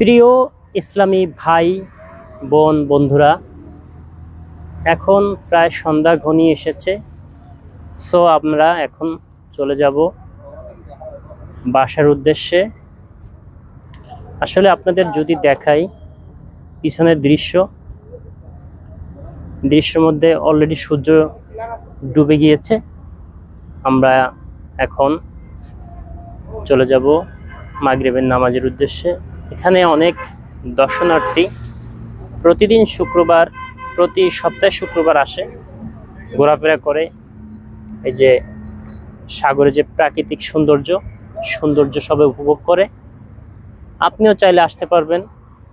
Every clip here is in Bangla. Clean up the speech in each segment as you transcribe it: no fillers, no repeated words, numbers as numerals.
প্রিয় ইসলামী ভাই বোন বন্ধুরা, এখন প্রায় সন্ধ্যা ঘনিয়ে এসেছে। সো আমরা এখন চলে যাব বাসার উদ্দেশ্যে। আসলে আপনাদের যদি দেখাই পিছনের দৃশ্যের মধ্যে অলরেডি সূর্য ডুবে গিয়েছে। আমরা এখন চলে যাব মাগরিবের নামাজের উদ্দেশ্যে। এখানে অনেক দর্শনার্থী প্রতি সপ্তাহে শুক্রবার আসে, ঘোরাফেরা করে। এই যে সাগরে যে প্রাকৃতিক সৌন্দর্য সবে উপভোগ করে। আপনিও চাইলে আসতে পারবেন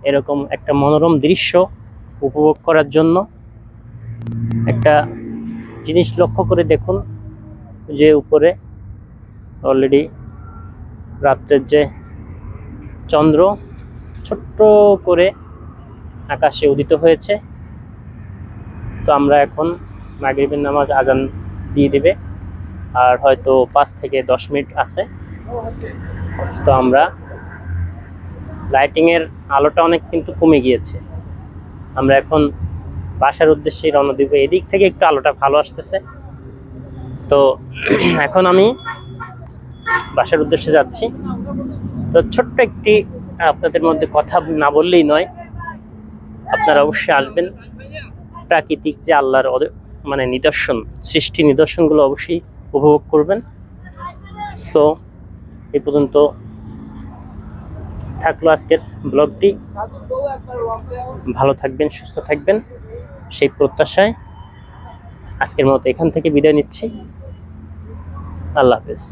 এরকম একটা মনোরম দৃশ্য উপভোগ করার জন্য। একটা জিনিস লক্ষ্য করে দেখুন, যে উপরে অলরেডি রাত্রের যে চন্দ্র ছোট্ট করে আকাশে উদিত হয়েছে। তো আমরা এখন মাগরিবের নামাজ আজান দিয়ে দেবে, আর হয়তো 5 থেকে 10 মিনিট আছে। তো আমরা লাইটিংয়ের আলোটা অনেক কিন্তু কমে গিয়েছে। আমরা এখন বাসার উদ্দেশ্যে রওনা দিব। এদিক থেকে একটু আলোটা ভালো আসতেছে। তো এখন আমি বাসার উদ্দেশ্যে যাচ্ছি। তো ছোট্ট একটি আপনাদের মধ্যে কথা না বললেই নয়, আপনারা অবশ্যই আসবেন। প্রাকৃতিক যে আল্লাহর সৃষ্টি নিদর্শনগুলো অবশ্যই উপভোগ করবেন। সো এই পর্যন্ত থাকলো আজকের ব্লগটি। ভালো থাকবেন, সুস্থ থাকবেন, সেই প্রত্যাশায় আজকের মতো এখান থেকে বিদায় নিচ্ছি। আল্লাহ হাফেজ।